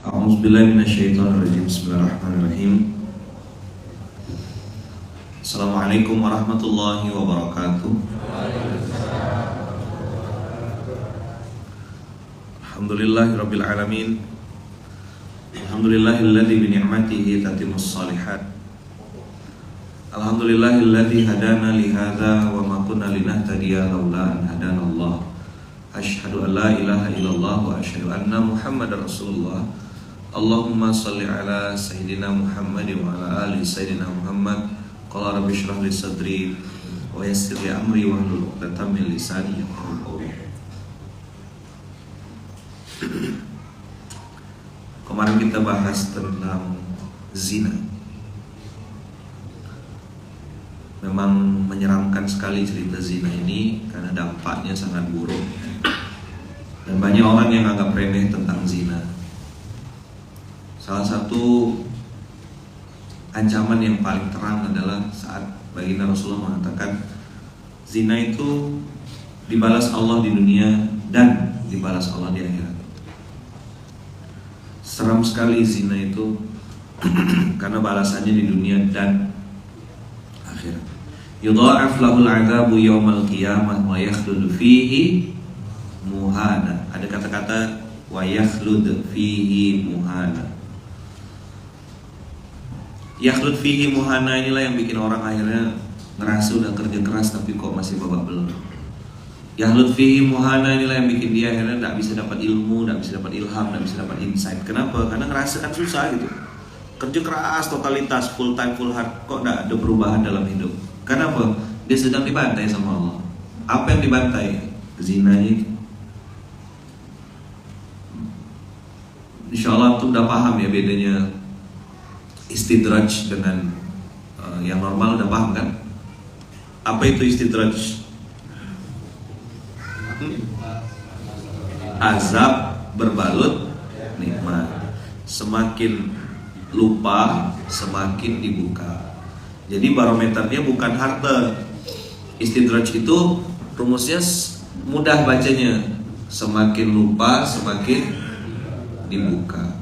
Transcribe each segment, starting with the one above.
A'udzubillahi minasyaitonirrajim. Bismillahirrahmanirrahim. Assalamualaikum warahmatullahi wabarakatuh. Alhamdulillahirabbil alamin. Alhamdulillahilladzi bi ni'matihi tatimmus shalihat. Alhamdulillahilladzi hadana li hadza wa ma kunna linahtadiya laula an hadanallah. Asyhadu an la ilaha illallah wa asyhadu anna Muhammadar Rasulullah. Allahumma salli ala Sayyidina Muhammad wa ala ali Sayyidina Muhammad. Qala rabbi shrah li sadri wa yassir li amri wa hlul 'uqdatam min lisani yafqahu qawli. Kemarin kita bahas tentang zina. Memang menyeramkan sekali cerita zina ini karena dampaknya sangat buruk. Dan banyak orang yang anggap remeh tentang zina. Salah satu ancaman yang paling terang adalah saat baginda Rasulullah mengatakan zina itu dibalas Allah di dunia dan dibalas Allah di akhirat. Seram sekali zina itu karena balasannya di dunia dan akhirat. Yudha'af lahul 'adzabu yaumal qiyamah wa yakhlud fihi muhana. Ada kata-kata wa yakhlud fihi muhana. Yakhlud fihi muhana inilah yang bikin orang akhirnya ngerasa udah kerja keras tapi kok masih babak belur. Yakhlud fihi muhana inilah yang bikin dia akhirnya tidak bisa dapat ilmu, tidak bisa dapat ilham, tidak bisa dapat insight. Kenapa? Karena ngerasa kan susah gitu. Kerja keras, totalitas, full time, full heart, kok tidak ada perubahan dalam hidup. Kenapa? Dia sedang dibantai sama Allah. Apa yang dibantai? Zinanya. Insya Allah tuh udah paham ya bedanya istidraj dengan yang normal, udah paham kan? Apa itu istidraj? Azab berbalut nikmat. Semakin lupa, semakin dibuka. Jadi barometernya bukan harta. Istidraj itu rumusnya mudah bacanya. Semakin lupa, semakin dibuka.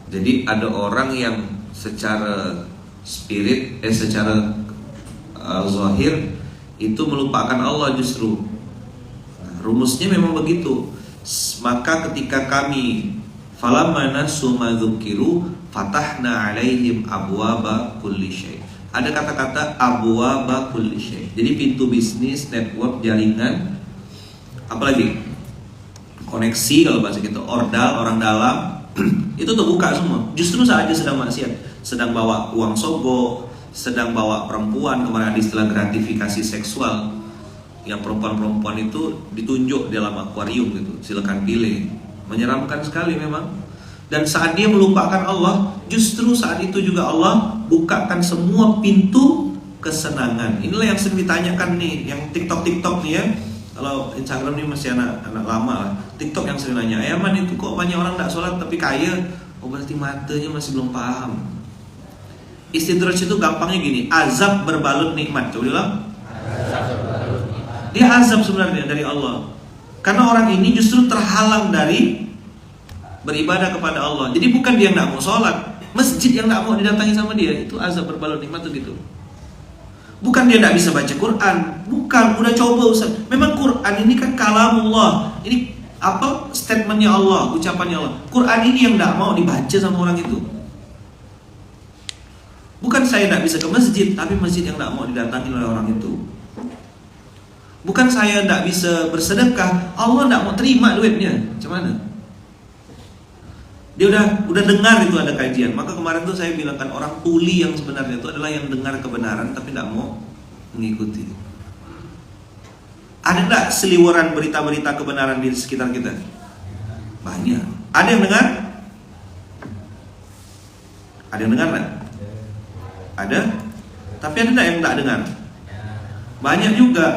Jadi ada orang yang secara spirit, secara zahir itu melupakan Allah justru. Nah, rumusnya memang begitu. Maka ketika kami falamma nasu ma dzukiru fatahna alaihim abwaba kulli syai. Ada kata-kata abwaba kulli syai. Jadi pintu bisnis, network, jaringan, apalagi koneksi kalau bahasa kita, ordal, orang dalam itu terbuka semua. Justru saat dia sedang maksiat, sedang bawa uang sogok, sedang bawa perempuan, kemarin ada istilah gratifikasi seksual, yang perempuan-perempuan itu ditunjuk dalam akuarium gitu, silakan pilih. Menyeramkan sekali memang. Dan saat dia melupakan Allah, justru saat itu juga Allah bukakan semua pintu kesenangan. Inilah yang sering ditanyakan nih, yang TikTok nih ya. Kalau Instagram ini masih anak lama lah. TikTok yang sering nanya, man itu kok banyak orang tidak sholat tapi kaya? Oh berarti matanya masih belum paham. Istidraj itu gampangnya gini, azab berbalut nikmat. Coba bilang. Dia azab sebenarnya dari Allah. Karena orang ini justru terhalang dari beribadah kepada Allah. Jadi bukan dia tidak mau sholat, masjid yang tidak mau didatangi sama dia, itu azab berbalut nikmat tuh gitu. Bukan dia tidak bisa baca Quran, bukan, udah coba Ustaz. Memang Quran ini kan kalamullah. Ini apa statementnya Allah, ucapannya Allah. Quran ini yang tidak mau dibaca sama orang itu. Bukan saya tidak bisa ke masjid, tapi masjid yang tidak mau didatangi oleh orang itu. Bukan saya tidak bisa bersedekah, Allah tidak mau terima duitnya. Macam mana? Dia udah dengar itu ada kajian. Maka kemarin tuh saya bilangkan orang tuli yang sebenarnya itu adalah yang dengar kebenaran tapi tidak mau mengikuti. Ada tidak seliweran berita-berita kebenaran di sekitar kita? Banyak. Ada yang dengar? Ada yang dengar tak? Ada. Tapi ada tidak yang tidak dengar? Banyak juga.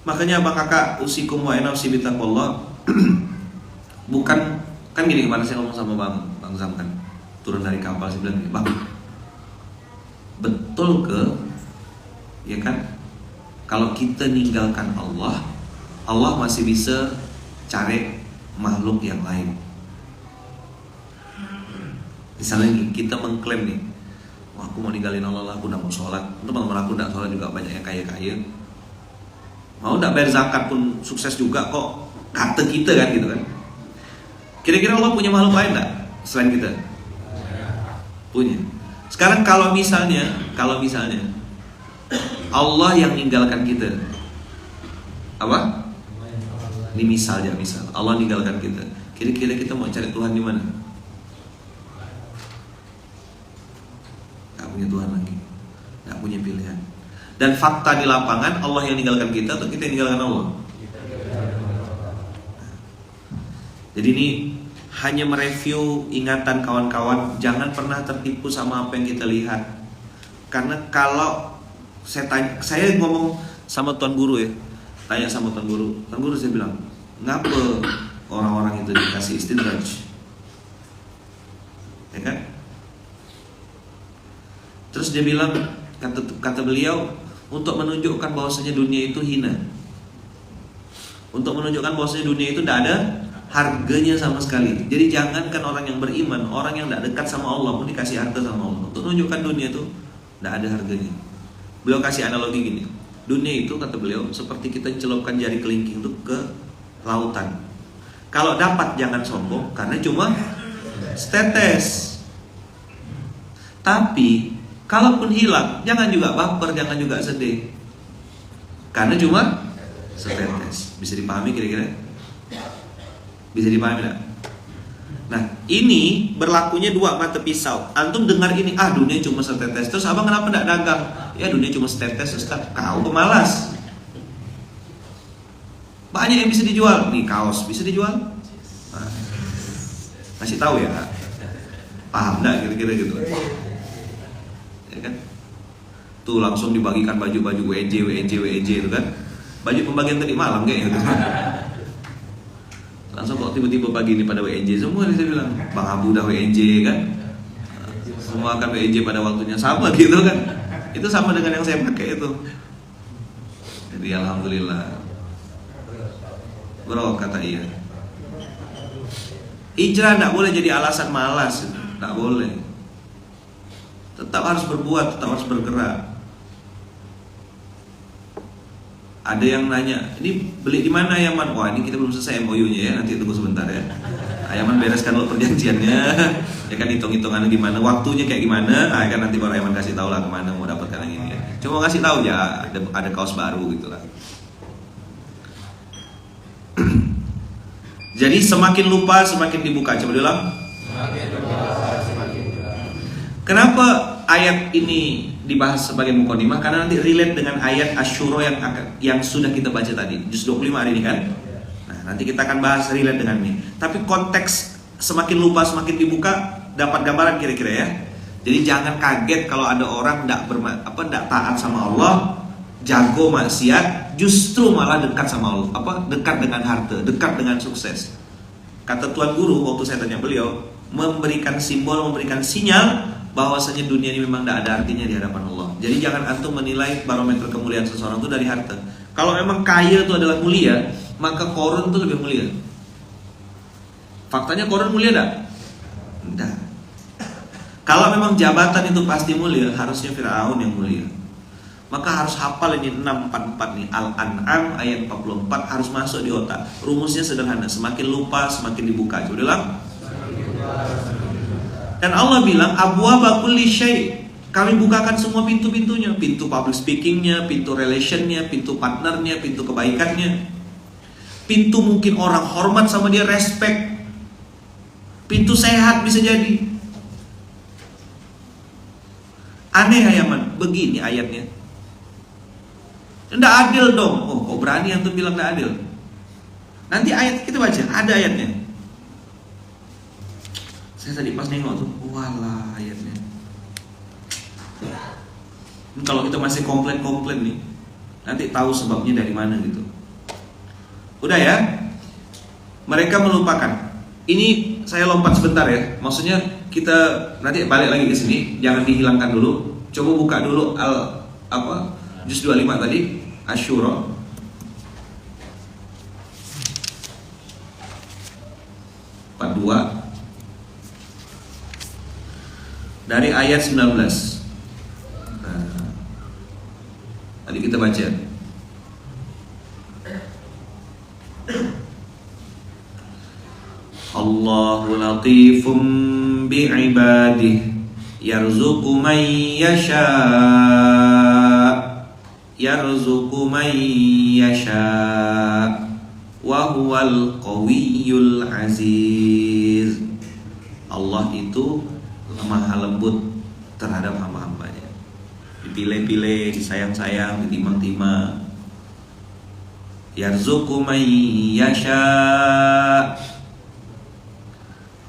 Makanya abang kakak usikum wa nafsi bitaqwallah. Bukan. Kan gini, kemarin saya ngomong sama Bang Zam kan, turun dari kapal, saya bilang gini, Bang, betul ke, ya kan, kalau kita ninggalkan Allah, Allah masih bisa cari makhluk yang lain. Misalnya kita mengklaim nih, wah, aku mau ninggalin Allah, aku nggak mau sholat. Teman-teman aku nggak sholat juga banyak yang kaya-kaya. Mau nggak bayar zakat pun sukses juga kok. Kata kita kan gitu kan. Kira-kira Allah punya makhluk lain nggak selain kita? Punya. Sekarang kalau misalnya Allah yang ninggalkan kita, apa? Ini misal Allah ninggalkan kita. Kira-kira kita mau cari Tuhan di mana? Gak punya Tuhan lagi, gak punya pilihan. Dan fakta di lapangan, Allah yang ninggalkan kita atau kita yang ninggalkan Allah? Jadi ini hanya mereview ingatan kawan-kawan. Jangan pernah tertipu sama apa yang kita lihat. Karena kalau saya ngomong sama Tuan Guru ya, tanya sama Tuan Guru saya bilang, ngapa orang-orang itu dikasih istidraj? Ya kan? Terus dia bilang, kata beliau, untuk menunjukkan bahwasanya dunia itu hina, untuk menunjukkan bahwasanya dunia itu tidak ada harganya sama sekali. Jadi jangankan orang yang beriman, orang yang tidak dekat sama Allah pun dikasih harta sama Allah. Untuk menunjukkan dunia itu tidak ada harganya. Beliau kasih analogi gini, dunia itu kata beliau seperti kita celupkan jari kelingking itu ke lautan. Kalau dapat jangan sombong, karena cuma setetes. Tapi kalaupun hilang, jangan juga baper, jangan juga sedih, karena cuma setetes. Bisa dipahami kira-kira? Bisa dipahami tidak? Nah, ini berlakunya dua mata pisau. Antum dengar ini, dunia cuma setetes. Terus abang kenapa tidak dagang? Ya dunia cuma setetes, Ustaz. Kau pemalas. Banyak yang bisa dijual. Nih kaos bisa dijual. Nah, kasih tahu ya. Paham enggak kira-kira gitu? Ya kan? Tuh langsung dibagikan baju-baju WNJ itu kan. Baju pembagian tadi malam kayak gitu. Langsung kok tiba-tiba pagi ini pada WNJ semua, saya bilang Bang Abu udah WNJ kan, semua akan WNJ pada waktunya sama gitu kan. Itu sama dengan yang saya pakai itu. Jadi alhamdulillah, bro, kata iya. Hijrah tidak boleh jadi alasan malas, tidak boleh. Tetap harus berbuat, tetap harus bergerak. Ada yang nanya, ini beli di mana Yaman? Wah, ini kita belum selesai MOU-nya ya, nanti tunggu sebentar ya. Yaman bereskan dulu perjanjiannya, ya kan, hitung-hitungannya gimana, waktunya kayak gimana, kan nanti baru Yaman kasih tahu lah kemana mau dapatkan yang ini ya. Cuma kasih tahu ya, ada kaos baru gitu lah. Jadi semakin lupa semakin dibuka. Coba diulang. Kenapa ayat ini dibahas sebagai muqaddimah? Karena nanti relate dengan ayat Asy-Syura yang sudah kita baca tadi, juz 25 hari ini kan. Nah, nanti kita akan bahas relate dengan ini. Tapi konteks semakin lupa semakin dibuka, dapat gambaran kira-kira ya. Jadi jangan kaget kalau ada orang tidak taat sama Allah, jago maksiat, justru malah dekat sama Allah, dekat dengan harta, dekat dengan sukses. Kata Tuan Guru waktu saya tanya beliau, memberikan simbol, memberikan sinyal bahwasanya dunia ini memang tidak ada artinya di hadapan Allah. Jadi jangan antum menilai barometer kemuliaan seseorang itu dari harta. Kalau memang kaya itu adalah mulia, maka Qarun itu lebih mulia. Faktanya Qarun mulia tidak? Tidak. Kalau memang jabatan itu pasti mulia, harusnya Fir'aun yang mulia. Maka harus hafal ini 644 nih, Al-An'am ayat 44 harus masuk di otak. Rumusnya sederhana, semakin lupa semakin dibuka. Coba ulang. Dan Allah bilang, abwaaba kulli syai', kami bukakan semua pintu-pintunya, pintu public speakingnya, pintu relationnya, pintu partnernya, pintu kebaikannya, pintu mungkin orang hormat sama dia, respect, pintu sehat bisa jadi. Aneh Yaman, begini ayatnya. Nggak adil dong. Oh, kok berani antum bilang nggak adil? Nanti ayat kita baca, ada ayatnya. Saya tadi pas nengok tuh, walah ayatnya. Kalau kita masih komplain nih, nanti tahu sebabnya dari mana gitu. Udah ya, mereka melupakan. Ini saya lompat sebentar ya. Maksudnya kita nanti balik lagi ke sini, jangan dihilangkan dulu. Coba buka dulu juz 25 tadi, Asy-Syura. 42 dari ayat 19. Nah, tadi kita baca. Allahu latifum bi'ibadihi yarzuqu man yasha wa huwal qawiyyul aziz. Allah itu lemah lembut terhadap hamba-hambanya. Dipilih-pilih, disayang-sayang, ditimang-timang. Yarzuqu man yasha.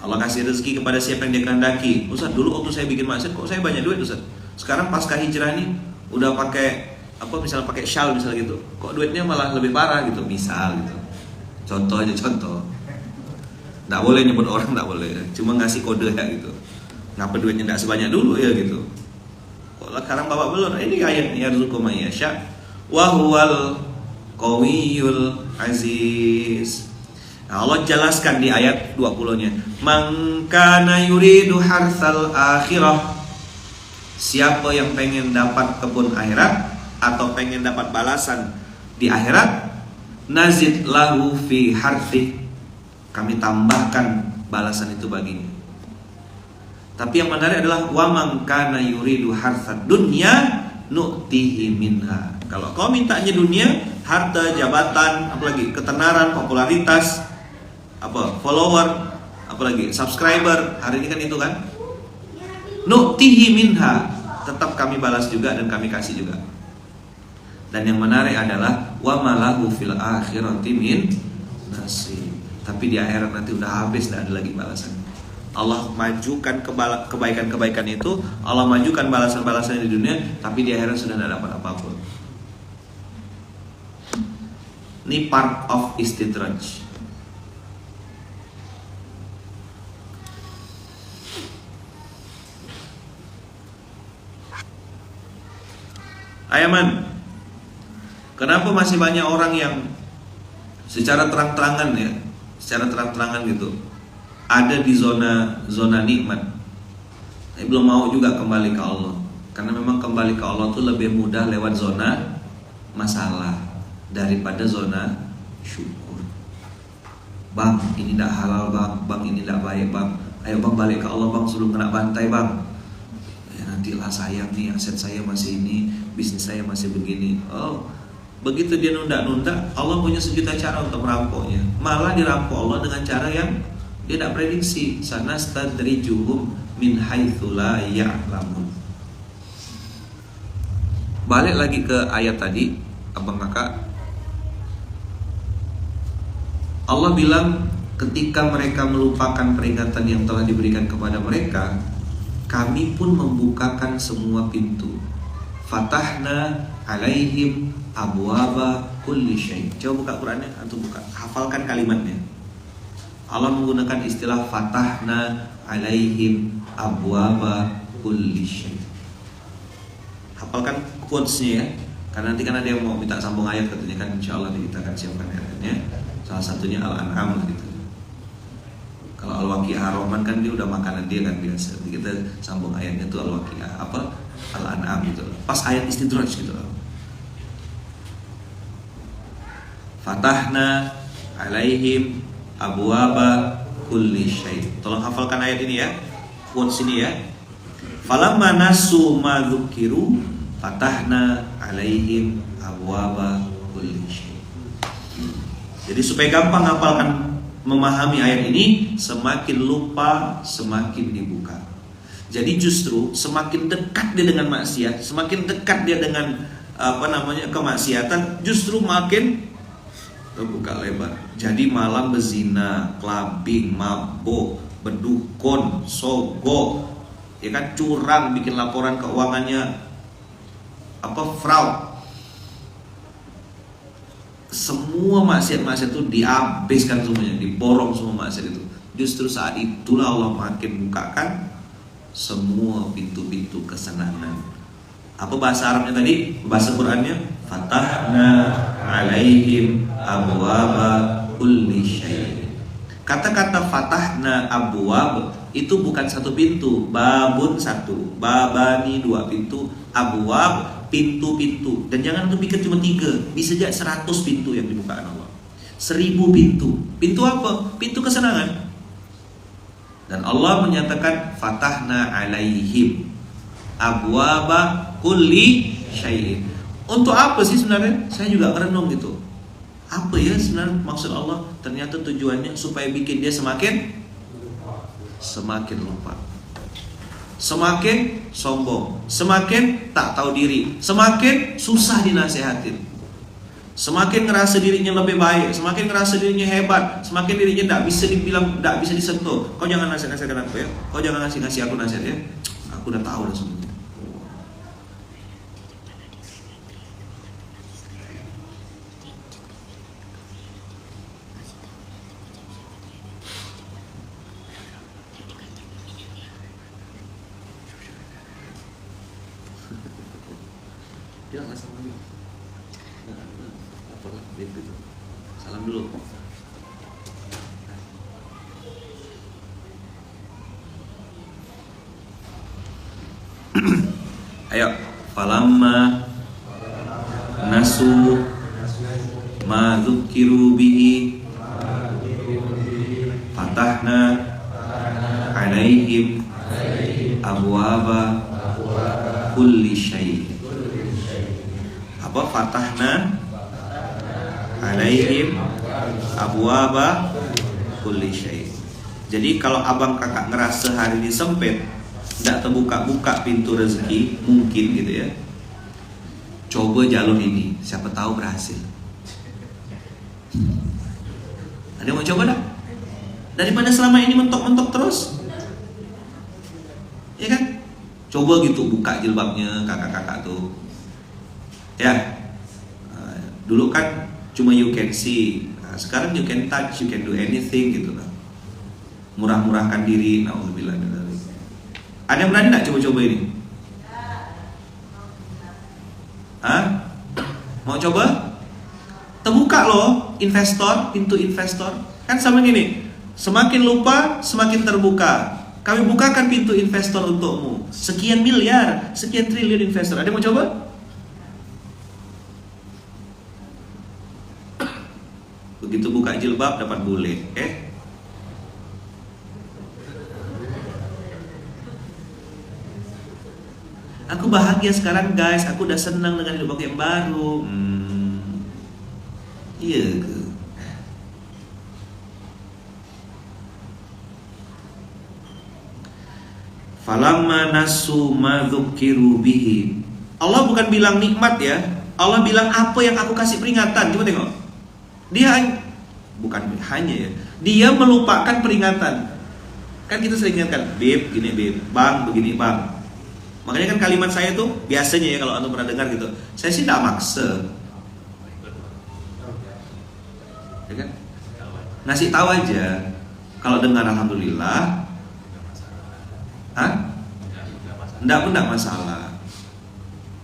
Allah kasih rezeki kepada siapa yang Dia kehendaki. Ustaz, dulu waktu saya bikin maksiat kok saya banyak duit, Ustaz. Sekarang pasca hijrah nih udah pakai misalnya pakai shawl misalnya gitu. Kok duitnya malah lebih parah gitu, misal gitu. Contoh aja contoh. Nggak boleh nyebut orang, nggak boleh. Cuma ngasih kode ya gitu. Ngapa duitnya nggak sebanyak dulu ya gitu. Kok sekarang bapak belum? Ini ayatnya yarzuqu man yasha wa huwal qawiyyul aziz. Nah, Allah jelaskan di ayat 20-nya. Man kana yuridu hartsal akhirah. Siapa yang pengen dapat kebun akhirat atau pengen dapat balasan di akhirat, nazid lahu fi harthi. Kami tambahkan balasan itu baginya. Tapi yang menarik adalah wa man kana yuridu hartsad dunya nu'tihi minha. Kalau kau mintanya dunia, harta, jabatan, apalagi ketenaran, popularitas, follower, apalagi subscriber, hari ini kan itu kan, nu'tihi minha, tetap kami balas juga dan kami kasih juga. Dan yang menarik adalah wa malahu fil akhirati min nasib. Tapi di akhirat nanti udah habis, tidak ada lagi balasan. Allah majukan kebaikan-kebaikan itu, Allah majukan balasan-balasan di dunia, tapi di akhirat sudah tidak dapat apapun. Ini part of istidraj. Ayaman, kenapa masih banyak orang yang secara terang-terangan ya, secara terang-terangan gitu, ada di zona nikmat, tapi belum mau juga kembali ke Allah? Karena memang kembali ke Allah itu lebih mudah lewat zona masalah daripada zona syukur. Bang, ini tidak halal bang, bang ini tidak baik bang. Ayo bang balik ke Allah bang sebelum kena bantai bang. Ya nantilah sayang nih, aset saya masih ini, bisnis saya masih begini. Oh, begitu dia nunda-nunda, Allah punya sejuta cara untuk merampoknya. Malah dirampok Allah dengan cara yang dia tidak prediksi. Sanastadrijuhum min haitsu la ya'lamun. Balik lagi ke ayat tadi, abang kakak. Allah bilang ketika mereka melupakan peringatan yang telah diberikan kepada mereka, kami pun membukakan semua pintu. Fatahna alaihim abwaba kulli syai'. Coba buka Qurannya atau buka, hafalkan kalimatnya. Allah menggunakan istilah fatahna alaihim abwaba kulli syai'. Hafalkan quotes-nya ya. Karena nanti kan ada yang mau minta sambung ayat katanya kan, insyaallah kita akan siapkan ayatnya. Salah satunya Al-An'am gitu. Kalau Al-Waqi'ah Ar-Rahman kan dia udah makanan dia kan biasa. Jadi kita sambung ayatnya tuh Al-Waqi'ah Al-An'am gitu. Pas ayat istidraj gitu. Fatahna alaihim abwaba kulli syai'. Tolong hafalkan ayat ini ya. Quotes ini ya. Falamma nasu ma dzukiru fatahna alaihim abwaba kulli syai'. Jadi supaya gampang hafalkan, memahami ayat ini, semakin lupa semakin dibuka. Jadi justru semakin dekat dia dengan maksiat, semakin dekat dia dengan kemaksiatan, justru makin terbuka lebar. Jadi malam bezina, clubbing, mabuk, berdukun, sogok, ya kan, curang, bikin laporan keuangannya fraud. Semua maksiat-maksiat itu dihabiskan semuanya, diborong semua maksiat itu. Justru saat itulah Allah makin bukakan semua pintu-pintu kesenangan. Apa bahasa Arabnya tadi? Bahasa Qurannya fatahna alaihim abwaba kulli syai'. Kata-kata fatahna abwab itu bukan satu pintu, babun satu, babani dua pintu, abwab pintu-pintu. Dan jangan berpikir cuma 3, bisa jadi 100 pintu yang dibukakan Allah. 1000 pintu. Pintu apa? Pintu kesenangan. Dan Allah menyatakan fatahna alaihim abwaba kulli syai'in. Untuk apa sih sebenarnya? Saya juga merenung gitu. Apa ya sebenarnya maksud Allah? Ternyata tujuannya supaya bikin dia semakin lupa, semakin sombong, semakin tak tahu diri, semakin susah dinasehatin, semakin ngerasa dirinya lebih baik, semakin ngerasa dirinya hebat, semakin dirinya tak bisa dibilang, tak bisa disentuh. Kau jangan nasihat-nasihatkan aku ya, kau jangan ngasih aku nasihat ya, aku udah tahu dah semuanya. Jangan salam dulu. Apalah gitu. Salam dulu. Ayo, falamma nasu ma dzukiru bihi fatahna alaihim abwaba kulli syai'. Apa fatahna alaihim abwaba kulli syai'. Jadi kalau abang kakak ngerasa hari ini sempit, tidak terbuka-buka pintu rezeki, mungkin gitu ya, coba jalur ini, siapa tahu berhasil. Ada yang mau coba dah? Daripada selama ini mentok-mentok terus, ya kan? Coba gitu buka jilbabnya kakak-kakak tuh. Ya, dulu kan cuma you can see, sekarang you can touch, you can do anything gitu kan. Murah-murahkan diri, naudzubillah min dzalik. Ada yang berani nggak coba-coba ini? Hah? Mau coba? Terbuka loh investor, pintu investor. Kan sama gini, semakin lupa, semakin terbuka. Kami bukakan pintu investor untukmu. Sekian miliar, sekian triliun investor. Ada yang mau coba? Begitu buka jilbab dapat bule. Aku bahagia sekarang guys, aku udah senang dengan hidup aku yang baru. Iya ke? Falamma nasu ma dzukiru bihi. Allah bukan bilang nikmat ya, Allah bilang apa yang aku kasih peringatan. Coba tengok. Dia bukan hanya ya, dia melupakan peringatan. Kan kita sering ingatkan, beb gini beb, bang begini bang. Makanya kan kalimat saya tuh biasanya ya, kalau antum pernah dengar gitu, saya sih tidak maksa, ya kan? Ngasih tahu aja. Kalau dengar alhamdulillah, enggak masalah.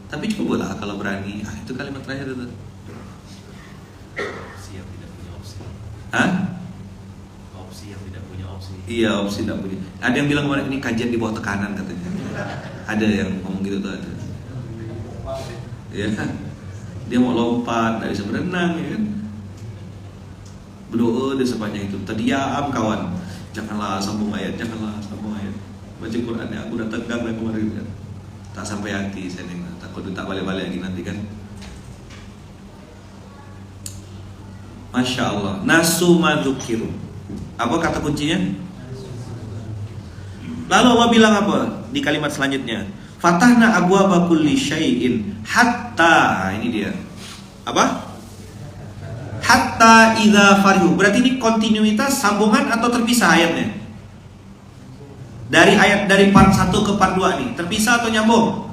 Tapi cobalah kalau berani. Itu kalimat terakhir itu. Opsi yang tidak punya opsi. Opsi yang tidak punya opsi. Iya, opsi tidak punya. Ada yang bilang kemarin ini kajian di bawah tekanan katanya. Ada yang ngomong gitu tuh ada. Ya, dia mau lompat, nggak bisa berenang ya kan. Berdoa di sepanjang itu. Terdiam kawan. Janganlah sambung ayat. Baca Qurannya aku udah tegang lah kemarin kan. Tak sampai hati saya dengar. Takut tak balik-balik lagi nanti kan. Masya Allah. Nasu ma dzukiru. Apa kata kuncinya? Lalu Allah bilang apa di kalimat selanjutnya? Fatahna abwaba kulli syai'in hatta, ini dia. Apa? Hatta idza farihu. Berarti ini kontinuitas sambungan atau terpisah ayatnya? Dari part 1 ke part 2 nih, terpisah atau nyambung?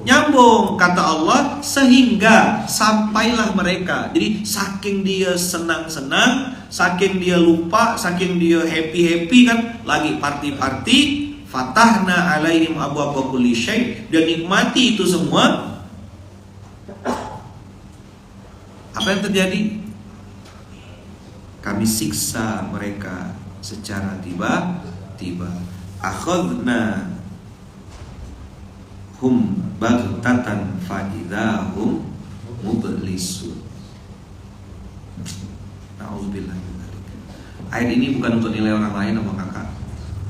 Nyambung, kata Allah, sehingga sampailah mereka. Jadi saking dia senang-senang, saking dia lupa, saking dia happy-happy kan, lagi party-party, fatahna alaihim abwaaba kulli syai', dia nikmati itu semua. Apa yang terjadi? kami siksa mereka secara tiba-tiba. Akhadna hum baghtatan fa idzahum mublisun. Nauzubillah min dzalik. Ayat ini bukan untuk nilai orang lain sama kakak.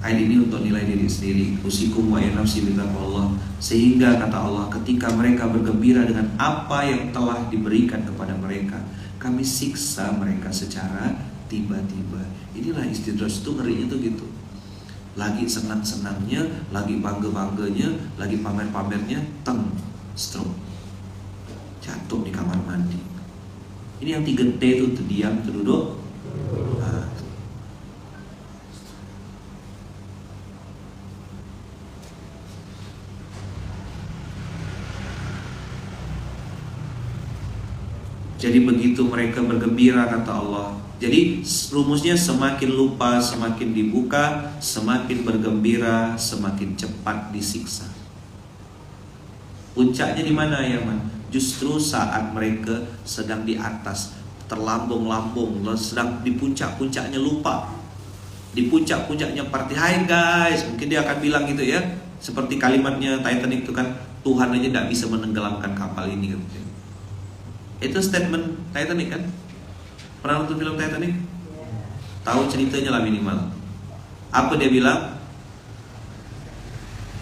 Ayat ini untuk nilai diri sendiri. Usikum wa ya nafsi bittaqwallah. Sehingga kata Allah, ketika mereka bergembira dengan apa yang telah diberikan kepada mereka, kami siksa mereka secara tiba-tiba. Inilah istidraj itu, ngerinya tuh gitu. Lagi senang-senangnya, lagi bangga-bangganya, lagi pamer-pamernya, stroke, jatuh di kamar mandi. Ini yang 3T itu, terdiam, terduduk. Jadi begitu mereka bergembira, kata Allah. Jadi rumusnya semakin lupa, semakin dibuka, semakin bergembira, semakin cepat disiksa. Puncaknya di mana ya, Man? Justru saat mereka sedang di atas, terlambung-lambung, sedang di puncak-puncaknya lupa. Di puncak-puncaknya party, hai guys. Mungkin dia akan bilang gitu ya, seperti kalimatnya Titanic itu kan, Tuhan aja tidak bisa menenggelamkan kapal ini gitu. Itu statement Titanic kan? Pernah nonton film Titanic? Tahu ceritanya lah minimal. Apa dia bilang?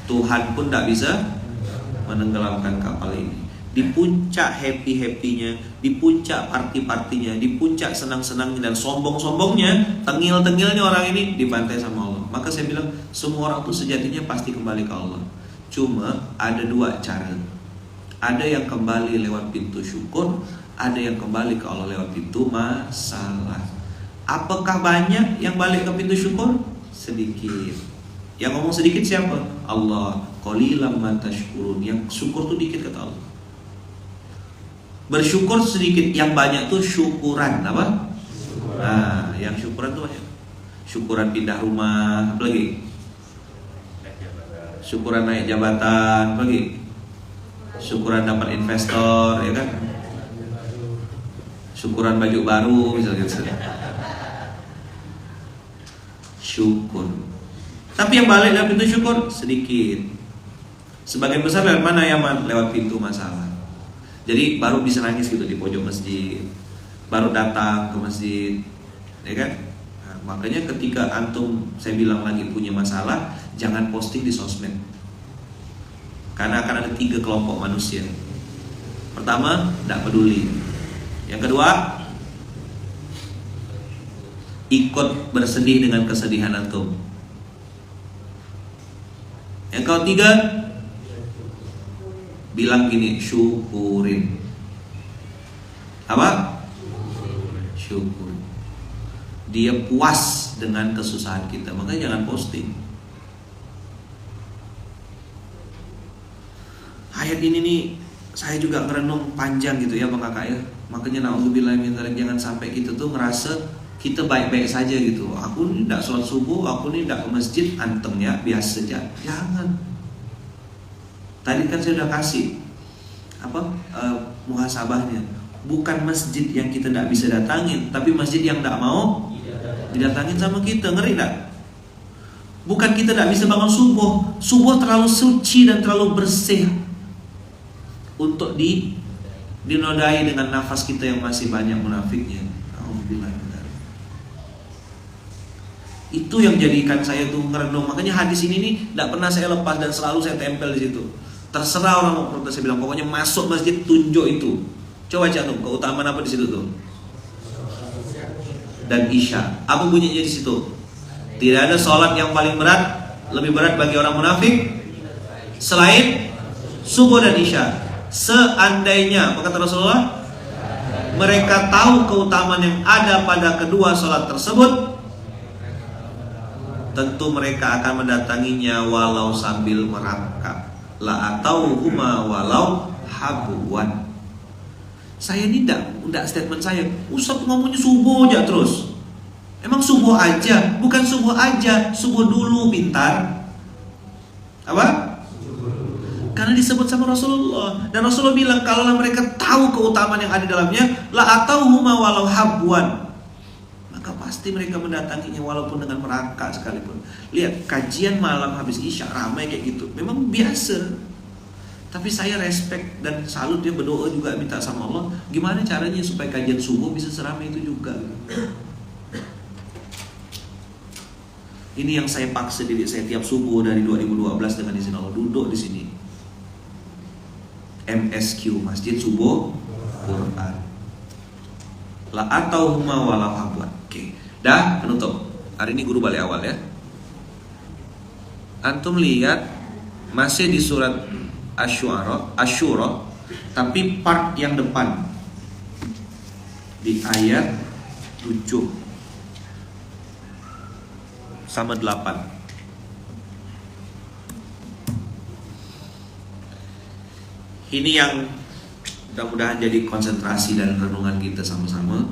Tuhan pun tidak bisa menenggelamkan kapal ini. Di puncak happy-happynya, di puncak party-partinya, di puncak senang-senangnya dan sombong-sombongnya, tengil-tengilnya orang ini dibantai sama Allah. Maka saya bilang, semua orang itu sejatinya pasti kembali ke Allah. Cuma ada dua cara. Ada yang kembali lewat pintu syukur, ada yang kembali ke Allah lewat pintu masalah. Apakah banyak yang balik ke pintu syukur? Sedikit. Yang ngomong sedikit siapa? Allah. Qalilan ma tashkurun. Yang syukur tuh dikit, kata Allah. Bersyukur sedikit, yang banyak tuh syukuran. Apa? Nah, yang syukuran tuh banyak. Syukuran pindah rumah, apa lagi? Syukuran naik jabatan, apa lagi? Syukuran dapat investor, ya kan? Syukuran baju baru, misalnya gitu. Syukur. Tapi yang balik lewat pintu syukur sedikit. Sebagian besar lewat mana ya, Man? Lewat pintu masalah. Jadi baru bisa nangis gitu di pojok masjid, baru datang ke masjid, ya kan? Nah, makanya ketika antum, saya bilang lagi, punya masalah, jangan posting di sosmed. Karena akan ada 3 kelompok manusia. Pertama, tidak peduli. Yang kedua, ikut bersedih dengan kesedihan antum. Yang ketiga, bilang gini, syukurin. Apa? Syukur. Dia puas dengan kesusahan kita, makanya jangan posting. Ayat ini nih, saya juga merenung panjang gitu ya Bang Kakak ya. Makanya na'udzubillah min dzalik, jangan sampai kita tuh ngerasa kita baik-baik saja gitu. Aku ini tidak sholat subuh, aku ini tidak ke masjid, antem ya, biasa saja. Jangan. Tadi kan saya sudah kasih muhasabahnya. Bukan masjid yang kita tidak bisa datangin, tapi masjid yang tidak mau didatangin sama kita. Ngeri tak? Bukan kita tidak bisa bangun subuh. Subuh terlalu suci dan terlalu bersih untuk dinodai dengan nafas kita yang masih banyak munafiknya. Alhamdulillah. Itu yang jadikan saya tuh ngerenung. Makanya hadis ini nih tidak pernah saya lepas dan selalu saya tempel di situ. Terserah orang mau protes, saya bilang pokoknya masuk masjid tunjuk itu. Coba cak tuh keutamaan apa di situ tuh. Dan isya. Apa bunyinya di situ? Tidak ada sholat yang paling berat, lebih berat bagi orang munafik selain subuh dan isya. Seandainya, apa kata Rasulullah, mereka tahu keutamaan yang ada pada kedua sholat tersebut, tentu mereka akan mendatanginya walau sambil merangkak. La atau huma walau habuan. Saya ini tidak statement saya, Ustaz ngomongnya subuh aja terus. Emang subuh aja? Bukan subuh aja, subuh dulu pintar. Apa? Karena disebut sama Rasulullah. Dan Rasulullah bilang, kalaulah mereka tahu keutamaan yang ada di dalamnya, la atau huma walau habuan, maka pasti mereka mendatanginya walaupun dengan merangkak sekalipun. Lihat, kajian malam habis isya ramai kayak gitu, memang biasa. Tapi saya respect dan salut, dia berdoa juga minta sama Allah, gimana caranya supaya kajian subuh bisa seramai itu juga. Ini yang saya paksa diri saya tiap subuh dari 2012 dengan izin Allah, duduk di sini. MSQ, Masjid Subuh Quran. La atau huma walau habwan. Oke. Dah penutup. Hari ini guru balik awal ya. Antum lihat masih di surat Asy-Syura, tapi part yang depan di ayat 7 sama 8. Ini yang mudah-mudahan jadi konsentrasi dan renungan kita sama-sama.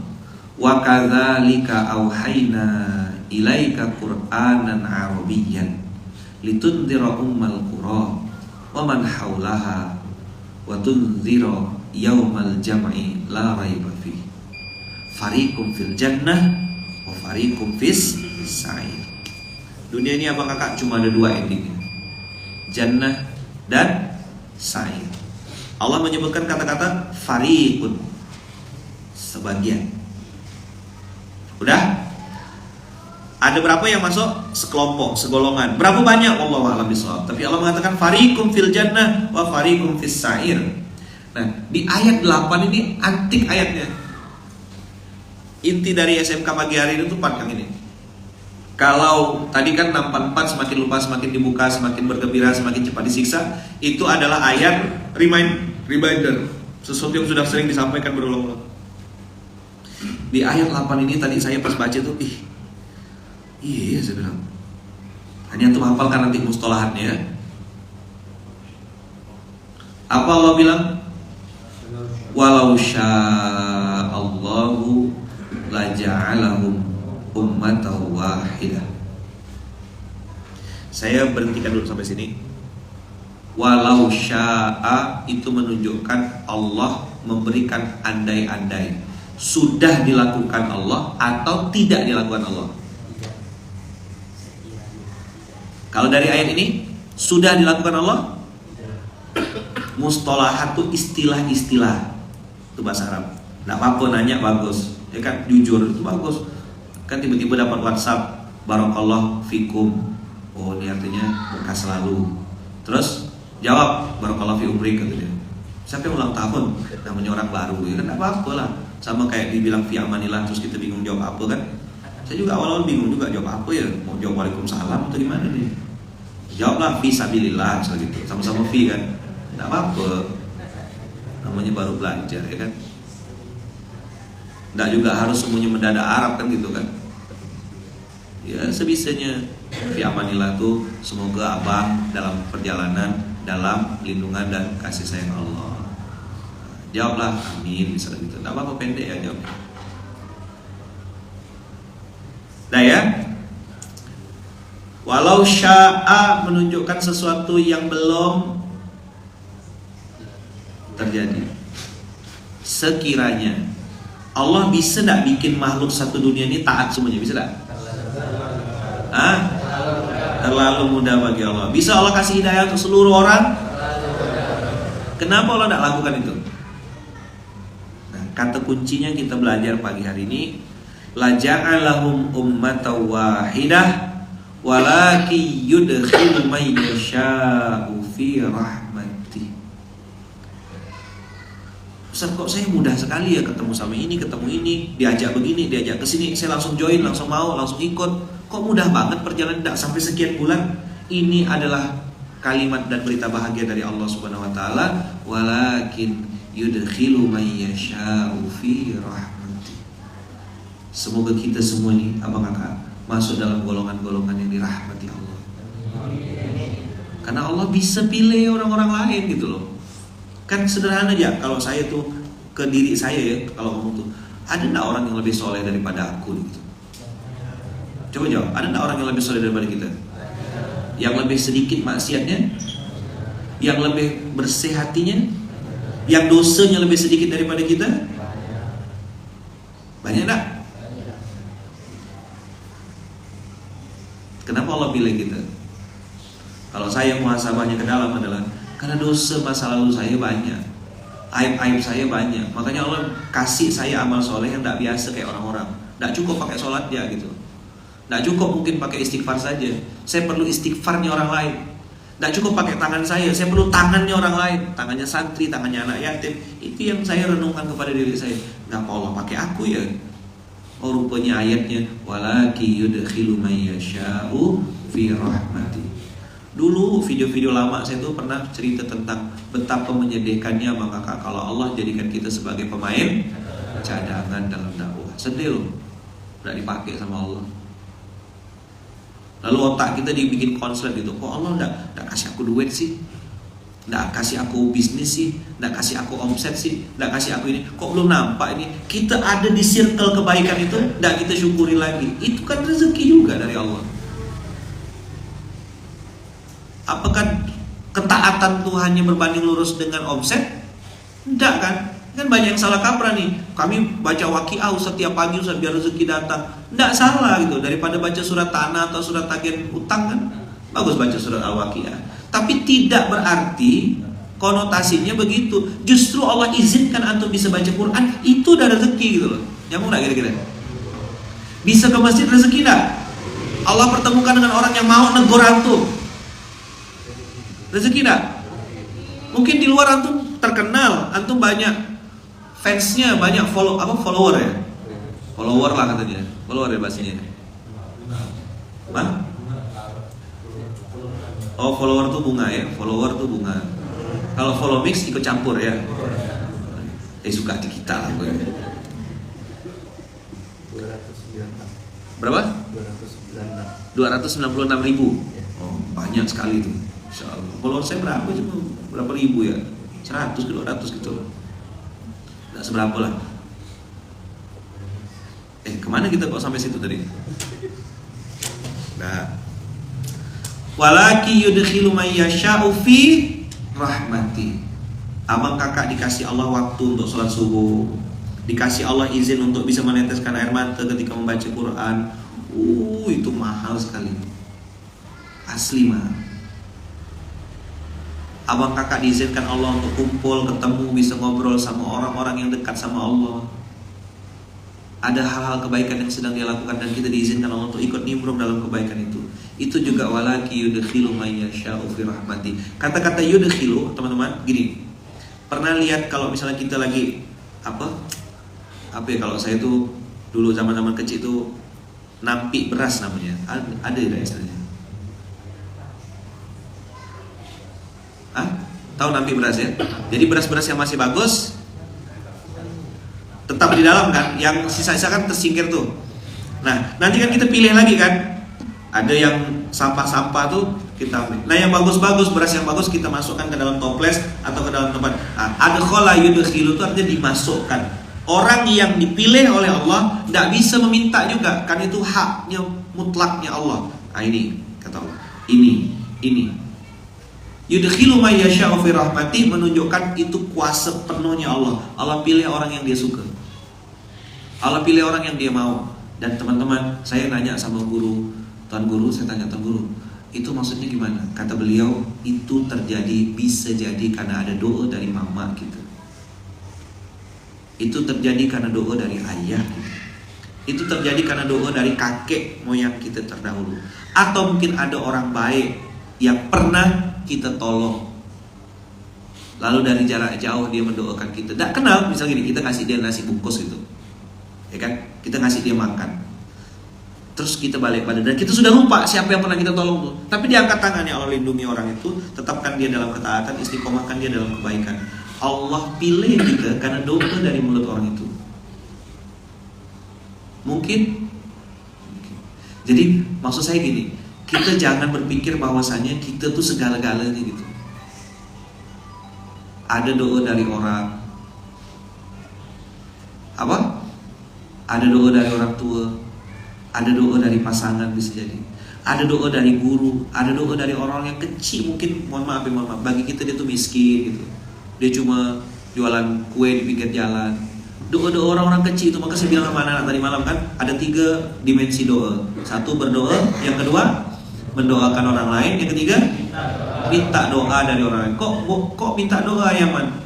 Wa kadzalika auhayna ilaika qur'anan arabiyyan litundhira ummal qura wa man haulaha wa tunzira yaumal jam'i la raiba fi fariqum fil jannah wa fariqum fis sa'ir. Dunia ini abang kakak cuma ada dua endingnya, jannah dan sa'ir. Allah menyebutkan kata-kata fariqun, sebagian. Udah? Ada berapa yang masuk? Sekelompok, segolongan. Berapa banyak? Wallahu a'lam bishawab. Tapi Allah mengatakan fariqum fil jannah wa fariqum fis sa'ir. Nah, di ayat 8 ini antik ayatnya. Inti dari SMK pagi hari itu part yang ini. Kalau tadi kan 644 semakin lupa semakin dibuka, semakin bergembira semakin cepat disiksa, itu adalah ayat reminder, sesuatu yang sudah sering disampaikan berulang-ulang. Di ayat 8 ini tadi saya pas baca tuh, iya saya bilang. Hanya untuk hafalkan nanti mustalahatnya. Apa Allah bilang? Walau sya'allahu laja'alahum ummatan wahidah. Saya berhentikan dulu sampai sini. Walau sya'a itu menunjukkan Allah memberikan andai-andai, sudah dilakukan Allah atau tidak dilakukan Allah. Kalau dari ayat ini sudah dilakukan Allah, mustalahat itu istilah-istilah, itu bahasa Arab. Nggak apa-apa nanya, bagus, ya kan, jujur itu bagus. Kan tiba-tiba dapat WhatsApp barakallahu fikum, oh ini artinya berkah selalu. Terus jawab barakallahu fi umri, kata dia. Siapa yang ulang tahun namanya orang baru, ya kan, apa-apa lah. Sama kayak dibilang fi amanillah terus kita bingung jawab apa kan. Saya juga awal-awal bingung juga jawab apa ya, mau jawab waalaikumsalam atau gimana nih. Jawablah fi sabilillah gitu, sama-sama fi kan. Enggak apa-apa. Namanya baru belajar, ya kan. Nggak juga harus semuanya mendadak Arab kan gitu kan. Ya sebisanya. Fi amanillah tuh semoga abang dalam perjalanan dalam lindungan dan kasih sayang Allah. Jawablah amin, bisa gitu. Nggak apa-apa, pendek ya jawabnya. Nah ya, walau sya'a menunjukkan sesuatu yang belum terjadi. Sekiranya Allah bisa tidak bikin makhluk satu dunia ini taat semuanya? Bisa tidak? Terlalu mudah bagi Allah. Bisa Allah kasih hidayah untuk seluruh orang? Kenapa Allah tidak lakukan itu? Nah, kata kuncinya kita belajar pagi hari ini, la ja'alahum ummatan wahidah walaki yudkhilu may yasha'u fi rahmati. Ustaz, kok saya mudah sekali ya ketemu sama ini, ketemu ini, diajak begini, diajak ke sini, saya langsung join, langsung mau, langsung ikut. Kok mudah banget perjalanan tidak sampai sekian bulan? Ini adalah kalimat dan berita bahagia dari Allah Subhanahu wa taala, walakin yudkhilu may yasha'u fi rahmati. Semoga kita semua ini abang kakak masuk dalam golongan-golongan yang dirahmati Allah. Karena Allah bisa pilih orang-orang lain gitu loh. Kan sederhana aja, kalau saya tuh ke diri saya ya, kalau ngomong tuh, ada enggak orang yang lebih soleh daripada aku gitu? Coba jawab, ada enggak orang yang lebih soleh daripada kita? Yang lebih sedikit maksiatnya? Yang lebih bersih hatinya? Yang dosanya lebih sedikit daripada kita? Banyak enggak? Allah pilih kita? Kalau saya muhasabahnya ke dalam adalah karena dosa masa lalu saya banyak, aib-aib saya banyak. Makanya Allah kasih saya amal soleh yang tidak biasa kayak orang-orang. Tidak cukup pakai sholat ya gitu. Tidak cukup mungkin pakai istighfar saja. Saya perlu istighfarnya orang lain. Tidak cukup pakai tangan saya perlu tangannya orang lain. Tangannya santri, tangannya anak yatim. Itu yang saya renungkan kepada diri saya. Ngapa Allah pakai aku ya? Oh rupanya ayatnya walaki yudkhilu may yasha'u fi rahmati. Dulu video-video lama saya tuh pernah cerita tentang betapa menyedihkannya maka kalau Allah jadikan kita sebagai pemain cadangan dalam dakwah. Sedih loh, udah dipakai sama Allah. Lalu otak kita dibikin konslet gitu. Kok Allah enggak kasih aku duit sih? Enggak kasih aku bisnis sih? Enggak kasih aku omset sih? Enggak kasih aku ini? Kok belum nampak ini? Kita ada di circle kebaikan itu, enggak kita syukuri lagi. Itu kan rezeki juga dari Allah. Apakah ketaatan Tuhannya berbanding lurus dengan omset? Enggak kan? Kan banyak yang salah kaprah nih. Kami baca waqiah setiap pagi Ustaz biar rezeki datang. Enggak salah gitu. Daripada baca surat tanah atau surat tagihan utang kan bagus baca surat Al-Waqiah. Tapi tidak berarti konotasinya begitu. Justru Allah izinkan antum bisa baca Quran, itu udah rezeki gitu loh. Nyambung enggak kira-kira? Bisa ke masjid rezeki enggak? Allah pertemukan dengan orang yang mau negur antum. Rezeki enggak? Mungkin di luar antum terkenal, antum banyak fansnya, banyak follower ya? Follower lah katanya. Follower ya bahasanya. Hah? Oh follower tuh bunga ya? Follower tuh bunga. Kalau follow mix ikut campur ya? Suka hati kita lah gue. Berapa? 296.000. Oh banyak sekali tuh. Insya Allah. Follower saya berapa cuma berapa ribu ya? 100 ke 200 gitu. Nggak seberapa lah. Kemana kita kok sampai situ tadi? Nah, walaki yudkhilu may yasha'u fi rahmati. Abang kakak dikasih Allah waktu untuk sholat subuh, dikasih Allah izin untuk bisa meneteskan air mata ketika membaca Quran. Itu mahal sekali. Asli mahal. Abang kakak diizinkan Allah untuk kumpul, ketemu, bisa ngobrol sama orang-orang yang dekat sama Allah. Ada hal-hal kebaikan yang sedang dia lakukan dan kita diizinkan Allah untuk ikut nimbrung dalam kebaikan itu. Itu juga walaki yudkhilu may yasha'u fi rahmati. Kata-kata yudkhilu, teman-teman, gini. Pernah lihat kalau misalnya kita lagi apa ya, kalau saya tuh dulu zaman-zaman kecil itu nampi beras namanya. Ada ya istilahnya. Tahu nampi beras ya? Jadi beras-beras yang masih bagus tetap di dalam kan, yang sisa-sisa kan tersingkir tuh. Nah, nanti kan kita pilih lagi kan. Ada yang sampah-sampah tuh kita ambil. Nah, yang bagus-bagus, beras yang bagus kita masukkan ke dalam toples atau ke dalam tempat. Ada khala yudkhilu itu artinya dimasukkan. Orang yang dipilih oleh Allah tidak bisa meminta juga, kan itu haknya mutlaknya Allah. Ini kata Allah. Ini. Yudkhilu may yasha'u fi rahmati menunjukkan itu kuasa penuhnya Allah. Allah pilih orang yang dia suka. Allah pilih orang yang dia mau. Dan teman-teman, saya nanya sama guru, Tuan Guru, saya tanya Tuan Guru, itu maksudnya gimana? Kata beliau, itu terjadi bisa jadi karena ada doa dari mama kita. Itu terjadi karena doa dari ayah kita. Itu terjadi karena doa dari kakek moyang kita terdahulu. Atau mungkin ada orang baik yang pernah kita tolong, lalu dari jarak jauh dia mendoakan kita. Tidak kenal, misalnya gini, kita kasih dia nasi bungkus gitu, ya kan? Kita ngasih dia makan, terus kita balik pada dan kita sudah lupa siapa yang pernah kita tolong tuh. Tapi dia angkat tangannya, Allah lindungi orang itu, tetapkan dia dalam ketaatan, istiqomahkan dia dalam kebaikan. Allah pilih kita karena doa dari mulut orang itu. Mungkin. Jadi maksud saya gini, kita jangan berpikir bahwasanya kita tuh segala-galanya gitu. Ada doa dari orang, ada doa dari orang tua, ada doa dari pasangan bisa jadi, ada doa dari guru, ada doa dari orang yang kecil mungkin, mohon maaf, bagi kita dia tuh miskin gitu, dia cuma jualan kue di pinggir jalan. Doa-doa orang-orang kecil itu, maka saya bilang sama anak-anak tadi malam kan, ada 3 dimensi doa. 1 berdoa, yang kedua mendoakan orang lain. Yang ketiga, minta doa dari orang lain. Kok minta doa ya man?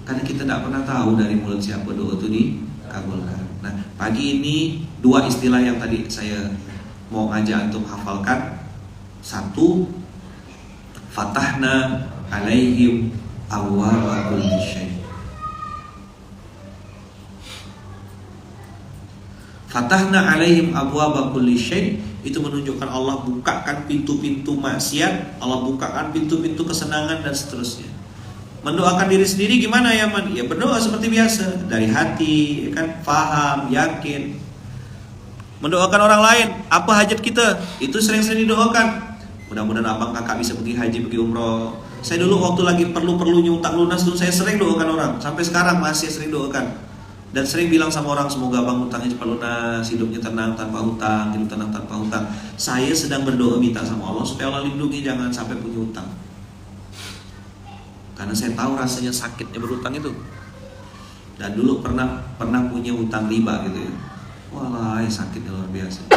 Karena kita tidak pernah tahu dari mulut siapa doa itu dikabulkan. Nah, pagi ini dua istilah yang tadi saya mau ngajak antum hafalkan. Satu, fatahna alaihim abwaaba kulli syai'. Fatahna alaihim abwaaba kulli syai', itu menunjukkan Allah bukakan pintu-pintu maksiat, Allah bukakan pintu-pintu kesenangan dan seterusnya. Mendoakan diri sendiri gimana ya man? Ya berdoa seperti biasa, dari hati, ya kan, paham, yakin. Mendoakan orang lain, apa hajat kita, itu sering-sering didoakan. Mudah-mudahan abang kakak bisa pergi haji, pergi umroh. Saya dulu waktu lagi perlu-perlunya utang lunas tuh, saya sering doakan orang. Sampai sekarang masih sering doakan. Dan sering bilang sama orang, semoga abang utangnya cepat lunas, hidupnya tenang tanpa hutang, hidup tenang tanpa hutang. Saya sedang berdoa minta sama Allah supaya Allah lindungi jangan sampai punya hutang. Karena saya tahu rasanya sakitnya berhutang itu. Dan dulu pernah punya hutang riba gitu ya. Walah, sakitnya luar biasa.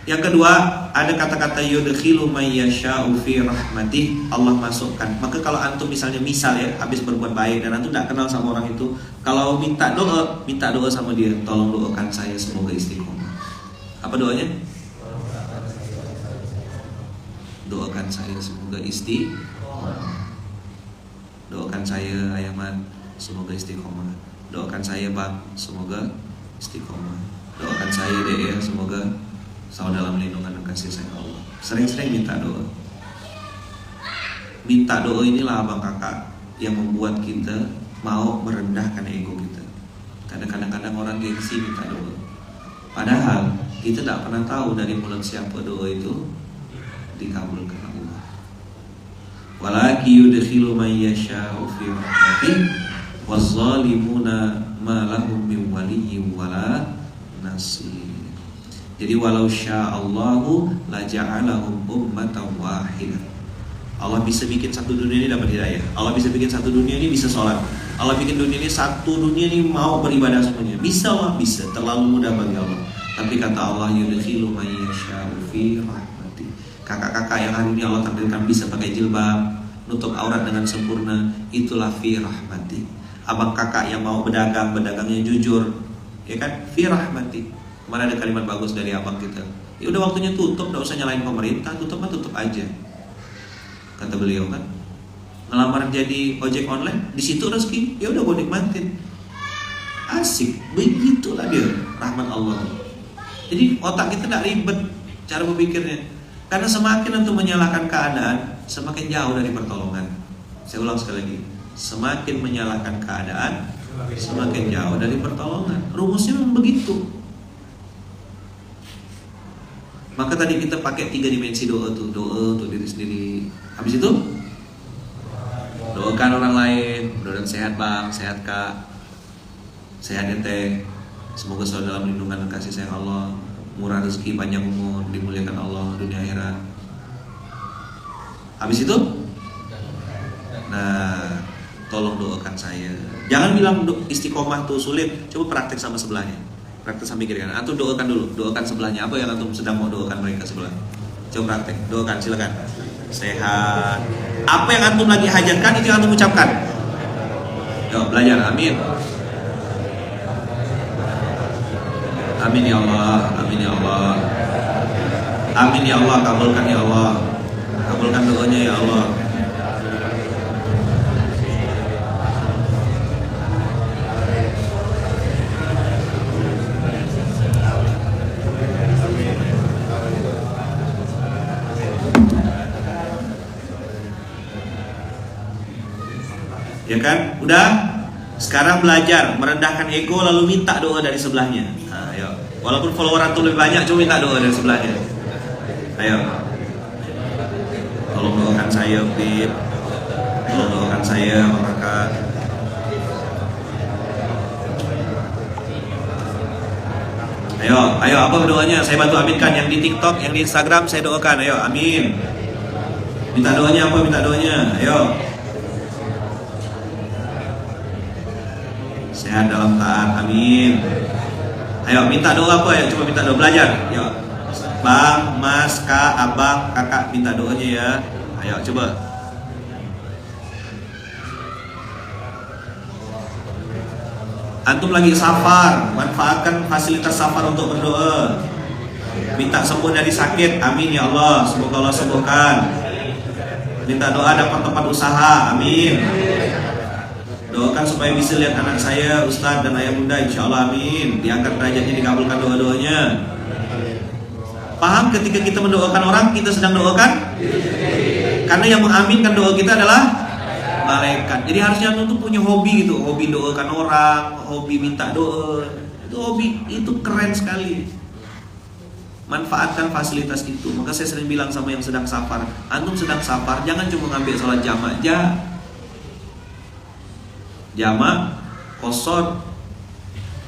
Yang kedua, ada kata-kata yudkhilu may yasha'u fi rahmatih, Allah masukkan. Maka kalau antum misalnya ya, habis berbuat baik dan antum tidak kenal sama orang itu, kalau minta doa sama dia, tolong doakan saya semoga istiqomah. Apa doanya? Doakan saya semoga istiqomah. Doakan saya Ayaman semoga istiqomah. Doakan saya Bang semoga istiqomah. Doakan saya Dea semoga selalu dalam lindungan dan kasih sayang Allah. Sering-sering minta doa. Minta doa inilah abang kakak yang membuat kita mau merendahkan ego kita. Karena kadang-kadang orang gengsi minta doa. Padahal kita tidak pernah tahu dari mulut siapa doa itu dikabulkan Allah. Walaki yudkhilu may yasha'u fi rahmatih waz-zalimuna ma lahum min waliyyin wala nasir. Jadi walau sya'allahu la ja'alahum ummatan wahidah. Allah bisa bikin satu dunia ini dapat hidayah. Allah bisa bikin satu dunia ini bisa sholat. Allah bikin dunia ini satu dunia ini mau beribadah semuanya. Bisa Allah, bisa. Terlalu mudah bagi Allah. Tapi kata Allah yudkhilu may yasha'u fi rahmatih. Kakak-kakak yang hari ini Allah takdirkan bisa pakai jilbab, nutup aurat dengan sempurna, itulah fi rahmati. Abang kakak yang mau bedagangnya jujur, ya kan? Fi rahmati. Mana ada kalimat bagus dari abang kita? Ya udah waktunya tutup, enggak usah nyalain pemerintah, tutup aja. Kata beliau kan. Ngelamar jadi ojek online, di situ rezeki, ya udah gue nikmatin. Asik, begitulah dia rahmat Allah. Jadi otak kita enggak ribet cara berpikirnya. Karena semakin untuk menyalahkan keadaan, semakin jauh dari pertolongan. Saya ulang sekali lagi, semakin menyalahkan keadaan, semakin jauh dari pertolongan. Rumusnya memang begitu. Maka tadi kita pakai 3 dimensi doa untuk diri sendiri. Habis itu doakan orang lain, mudah-mudahan sehat bang, sehat kak, sehat ente, semoga selalu dalam lindungan dan kasih sayang Allah. Murah rezeki, panjang umur, dimuliakan Allah dunia akhirat. Habis itu, nah, tolong doakan saya. Jangan bilang istiqomah tuh sulit. Coba praktek sama sebelahnya. Praktek sambil kiri kanan. Antum doakan dulu, doakan sebelahnya. Apa yang antum sedang mau doakan mereka sebelah? Coba praktek, doakan, silakan. Sehat. Apa yang antum lagi hajatkan itu yang antum ucapkan. Yuk belajar, amin. Amin ya Allah, amin ya Allah. Amin ya Allah, kabulkan ya Allah. Kabulkan doanya ya Allah. Ya kan? Udah? Sekarang belajar merendahkan ego lalu minta doa dari sebelahnya. Nah, ayo. Walaupun follower antum lebih banyak, cuma minta doa dari sebelahnya. Ayo. Tolong doakan saya, Bib. Tolong doakan saya, kakak. Ayo, apa doanya? Saya bantu aminkan. Yang di TikTok, yang di Instagram saya doakan. Ayo, amin. Minta doanya apa? Minta doanya. Ayo. Sehat dalam taat, amin. Ayo minta doa apa ya? Coba minta doa, belajar. Yuk. Bang, Mas, Kak, Abang, Kakak minta doanya ya. Ayo coba. Antum lagi safar, manfaatkan fasilitas safar untuk berdoa. Minta sembuh dari sakit, amin ya Allah. Semoga Allah sembuhkan. Minta doa dapat tempat usaha, amin. Doakan supaya bisa lihat anak saya, Ustadz dan ayah bunda, insya Allah amin. Diangkat derajatnya, dikabulkan doa-doanya. Paham ketika kita mendoakan orang, kita sedang doakan? Karena yang mengaminkan doa kita adalah malaikat. Jadi harusnya antum tuh punya hobi gitu, hobi doakan orang, hobi minta doa. Itu hobi, itu keren sekali. Manfaatkan fasilitas itu. Maka saya sering bilang sama yang sedang safar, antum sedang safar, jangan cuma ngambil sholat jamaah aja. Jamaah, qashar.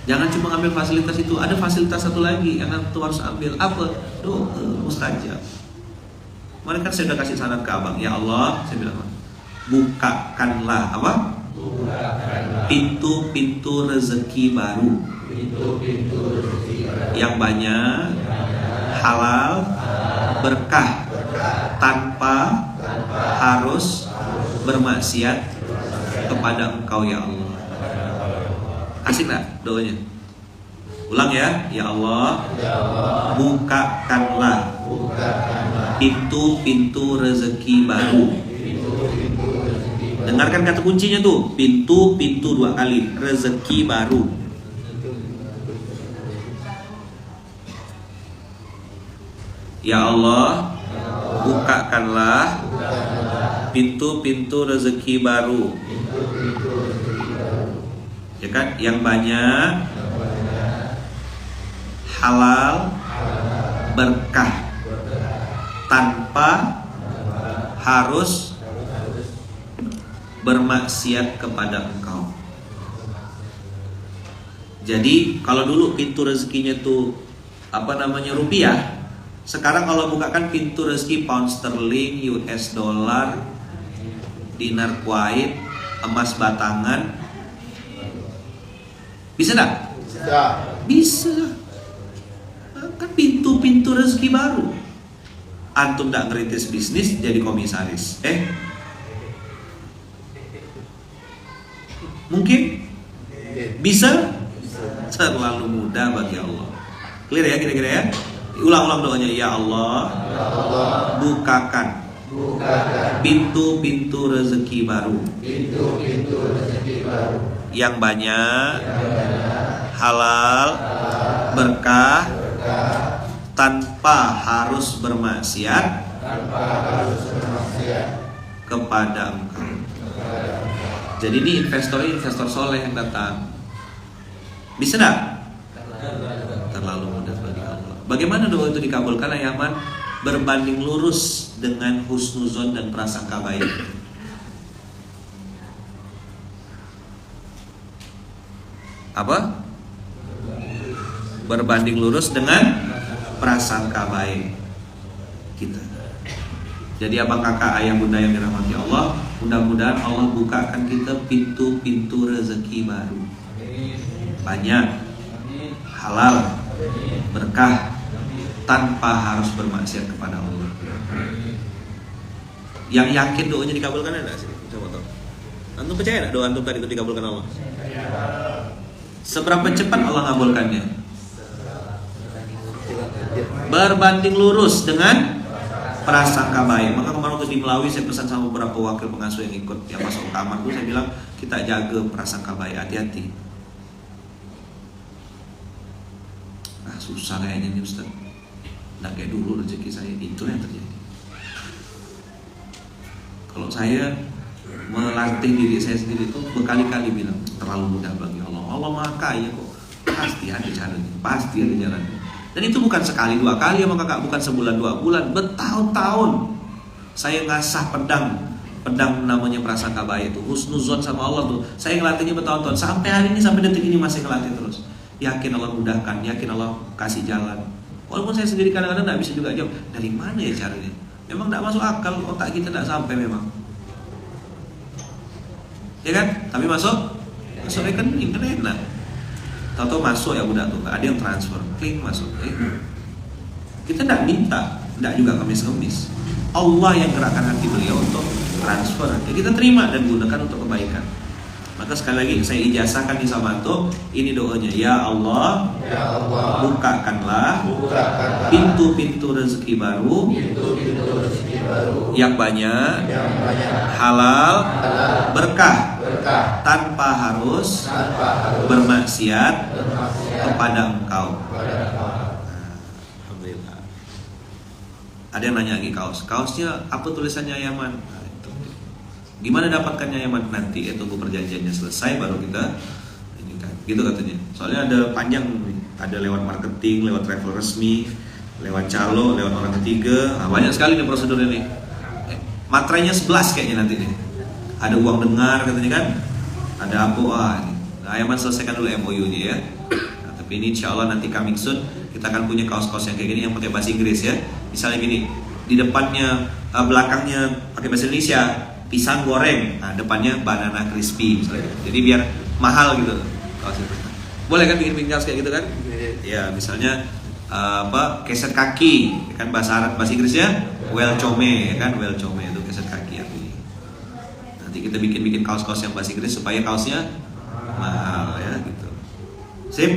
Jangan cuma ambil fasilitas itu. Ada fasilitas satu lagi yang antum harus ambil. Apa? Doa mustajab. Kemarin kan saya sudah kasih saran ke abang. Ya Allah, saya bilang, bukakanlah apa? Pintu-pintu rezeki baru. Yang banyak, halal, berkah, tanpa harus bermaksiat kepada Engkau ya Allah. Asik tak doanya? Ulang ya. Ya Allah, bukakanlah pintu-pintu rezeki baru. Dengarkan kata kuncinya tuh, pintu-pintu 2 kali, rezeki baru. Ya Allah, bukakanlah pintu-pintu rezeki baru. Ya kan, yang banyak, halal, berkah, tanpa harus bermaksiat kepada Engkau. Jadi kalau dulu pintu rezekinya tuh rupiah, sekarang kalau bukakan pintu rezeki pound sterling, US dollar, dinar Kuwait, emas batangan, bisa enggak? Bisa. Kan pintu-pintu rezeki baru. Antum enggak ngerintis bisnis jadi komisaris. Mungkin? Bisa? Terlalu mudah bagi Allah. Clear ya kira-kira ya? Ulang-ulang doanya. Ya Allah, bukakan pintu-pintu rezeki baru. Yang banyak, halal, berkah, tanpa harus bermaksiat kepada Engkau. Jadi ini investor soleh yang datang. Bisa enggak? Terlalu mudah bagi Allah. Bagaimana doa itu dikabulkan ya Yaman? Berbanding lurus dengan husnuzon dan prasangka baik. Apa? Berbanding lurus dengan prasangka baik kita. Jadi abang kakak ayah bunda yang dirahmati Allah, mudah-mudahan Allah bukakan kita pintu-pintu rezeki baru. Banyak, halal, berkah, tanpa harus bermaksiat kepada Allah. Yang yakin doanya dikabulkan ada sih? Coba tahu. Antum percaya enggak doa antum tadi itu dikabulkan Allah? Seberapa cepat Allah ngabulkannya? Berbanding lurus dengan prasangka baik. Maka kemarin waktu di Melawi saya pesan sama beberapa wakil pengasuh yang ikut, yang masuk kamar tuh saya bilang, kita jaga prasangka baik, hati-hati. Susah kayaknya nih Ustaz. Nggak kayak dulu rezeki saya, itu yang terjadi. Kalau saya melatih diri saya sendiri itu berkali-kali bilang, terlalu mudah bagi Allah. Allah Maha Kaya kok. Pasti ada caranya, pasti ada jalannya. Dan itu bukan sekali 2 kali sama kakak, bukan sebulan 2 bulan, bertahun-tahun saya ngasah pedang namanya prasangka baik itu, husnuzon sama Allah tuh. Saya ngelatihnya bertahun-tahun, sampai hari ini, sampai detik ini masih ngelatih terus. Yakin Allah mudahkan, yakin Allah kasih jalan. Walaupun saya sendiri kadang-kadang gak bisa juga jawab, dari mana ya caranya? Memang gak masuk akal, otak kita gak sampai memang. Ya kan? Tapi masuk rekening kan enak. Tahu-tahu masuk ya udah tuh, nggak ada yang transfer, klik masuk. Kita tidak minta, tidak juga kemis-kemis. Allah yang gerakkan hati beliau untuk transfer. Ya kita terima dan gunakan untuk kebaikan. Maka sekali lagi saya ijazahkan di sama antum, ini doanya, ya Allah, bukakanlah pintu-pintu rezeki baru, yang banyak, halal, berkah, tanpa harus bermaksiat kepada Engkau. Alhamdulillah. Ada yang nanya lagi kaosnya apa tulisannya Yaman? Gimana dapatkannya Yaman? Nanti tunggu perjanjiannya selesai baru kita ini kan. Gitu katanya. Soalnya ada panjang nih. Ada lewat marketing, lewat travel resmi, lewat calo, lewat orang ketiga. Nah, banyak sekali nih prosedurnya nih. Materainya 11 kayaknya nanti nih. Ada uang dengar katanya kan. Ada apa? Nah, Yaman selesaikan dulu MOU-nya ya. Nah, tapi ini insyaallah nanti coming soon kita akan punya kaos-kaos yang kayak gini yang pakai bahasa Inggris ya. Misalnya gini, di depannya belakangnya pakai bahasa Indonesia. Pisang goreng, nah depannya banana crispy misalnya. Jadi biar mahal gitu kaos itu. Boleh kan bikin kaos kayak gitu kan? Ya misalnya keset kaki, kan bahasa Arab, bahasa Inggrisnya welcome, kan welcome itu keset kaki artinya. Nanti kita bikin kaos-kaos yang bahasa Inggris supaya kaosnya mahal ya gitu. Sip.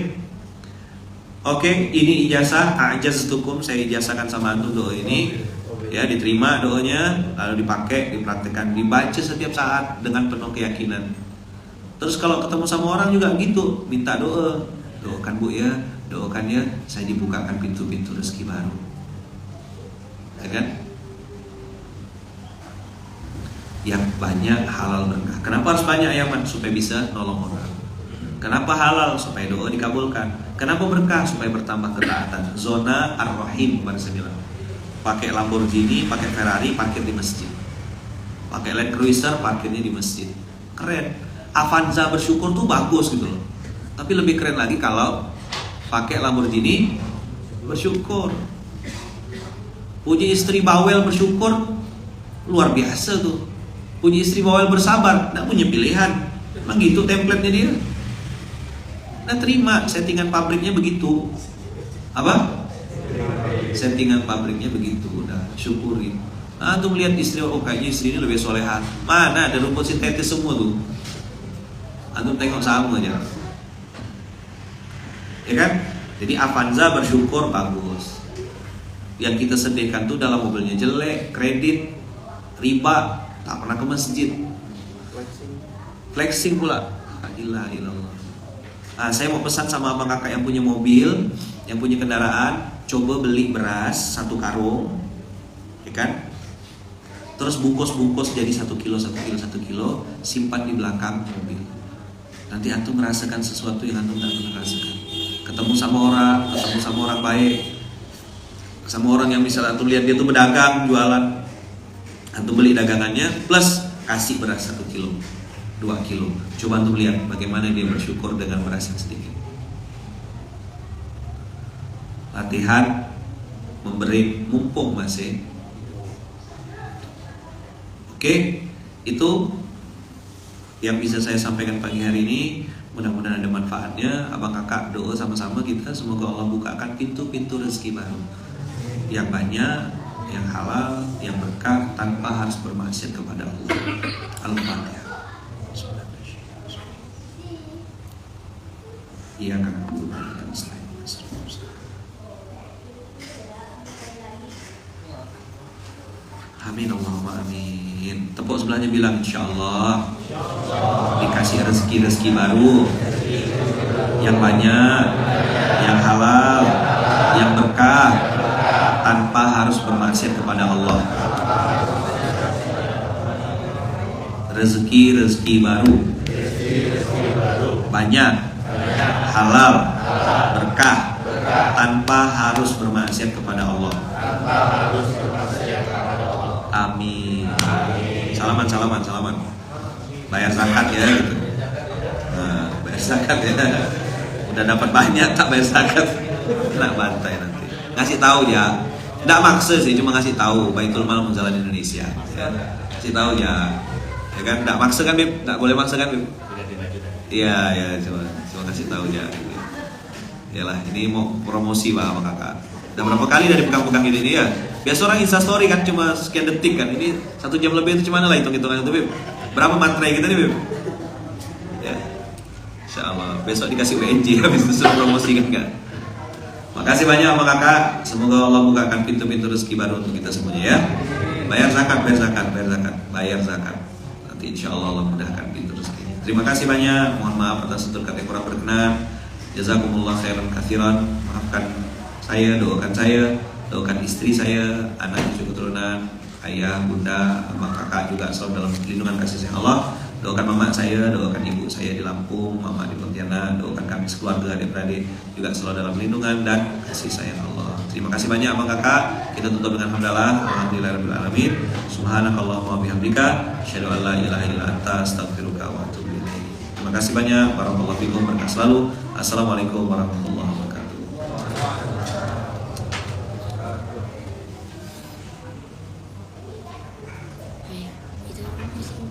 Oke, ini ijazah, ajaztukum, saya ijazahkan sama antum doa ini. Ya, diterima doanya, lalu dipakai, dipraktikkan, dibaca setiap saat dengan penuh keyakinan. Terus kalau ketemu sama orang juga gitu, minta doa. Doakan Bu ya, doakan ya, saya dibukakan pintu-pintu rezeki baru. Ya kan? Yang banyak halal berkah. Kenapa harus banyak Yaman? Supaya bisa nolong orang. Kenapa halal? Supaya doa dikabulkan. Kenapa berkah? Supaya bertambah ketaatan. Zona Ar-Rahim kemarin saya bilang. Pakai Lamborghini, pakai Ferrari, parkir di masjid. Pakai Land Cruiser, parkirnya di masjid. Keren. Avanza bersyukur tuh bagus gitu loh. Tapi lebih keren lagi kalau pakai Lamborghini bersyukur. Punya istri bawel bersyukur, luar biasa tuh. Punya istri bawel bersabar, nggak punya pilihan. Emang gitu template-nya dia. Nah terima, settingan pabriknya begitu. Apa? Settingan pabriknya begitu, udah syukuri. Nah, tuh melihat istri, oh kayaknya istri ini lebih soleha. Mana ada rumput sintetis semua tuh. Antum tengok sama aja. Ya kan? Jadi Avanza bersyukur bagus. Yang kita sedihkan tuh dalam mobilnya jelek, kredit, riba, tak pernah ke masjid. Flexing pula. La ilaha illallah. Nah, saya mau pesan sama abang kakak yang punya mobil, yang punya kendaraan. Coba beli beras 1 karung, ya kan? Terus bungkus jadi 1 kilo, simpan di belakang mobil. Nanti antum merasakan sesuatu yang antum tak pernah rasakan. Ketemu sama orang baik, sama orang yang misalnya antum lihat dia tuh berdagang, jualan, antum beli dagangannya, plus kasih beras 1 kilo, 2 kilo. Coba antum lihat bagaimana dia bersyukur dengan beras yang sedikit. Latihan memberi mumpung masih. Oke, itu yang bisa saya sampaikan pagi hari ini. Mudah-mudahan ada manfaatnya. Abang kakak doa sama-sama kita, semoga Allah bukakan pintu-pintu rezeki baru yang banyak, yang halal, yang berkah, tanpa harus bermaksiat kepada Allah. Al-Fatihah. Iya kan? Amin Allahumma amin. Tepuk sebelahnya bilang insyaallah dikasih rezeki baru yang banyak, yang halal, yang berkah, tanpa harus bermaksiat kepada Allah. Rezeki baru banyak, halal, berkah, tanpa harus bermaksiat kepada Allah. Amin. Salaman. Bayar zakat ya gitu. Nah, bayar zakat ya. Udah dapat banyak tak bayar zakat. Kena bantai nanti. Ngasih tahu ya. Enggak maksa sih, cuma ngasih tahu Baitul Mal Munzalah Indonesia ya. Kasih tahu ya. Ya kan enggak maksa kan, Bib? Enggak boleh maksa kan, Bib? Iya, cuma kasih tahu ya. Yalah, ini mau promosi Pak sama Kakak. Udah berapa kali dari pekan-pekan ini ya? Biasa orang instastory kan cuma sekian detik kan. Ini 1 jam lebih itu cuma lah hitung-hitungan itu Bib. Berapa materai kita nih Bib? Ya. Insyaallah besok dikasih UNJ habis itu suruh promosi kan enggak? Makasih banyak sama Kakak. Semoga Allah bukakan pintu-pintu rezeki baru untuk kita semuanya ya. Bayar zakat, bayar zakat, bayar zakat, bayar zakat. Nanti insyaallah Allah mudahkan pintu rezekinya. Terima kasih banyak. Mohon maaf atas tutur kata yang kurang berkenan. Jazakumullah khairan katsiran. Maafkan saya, doakan saya, doakan istri saya, anak cucu keturunan, ayah, bunda, abang, kakak juga selalu dalam lindungan kasih sayang Allah. Doakan mama saya, doakan ibu saya di Lampung, mama di Pontianak, doakan kami sekeluarga adik-beradik juga selalu dalam lindungan dan kasih sayang Allah. Terima kasih banyak abang kakak. Kita tutup dengan hamdalah. Alhamdulillahirabbil alamin. Subhanakallahumma bihamdika, asyhadu an la ilaha illa anta, astaghfiruka wa atubu ilaik. Terima kasih banyak. Barakallahu fikum. Berkah selalu. Assalamualaikum warahmatullahi wabarakatuh. Ayah, kita masih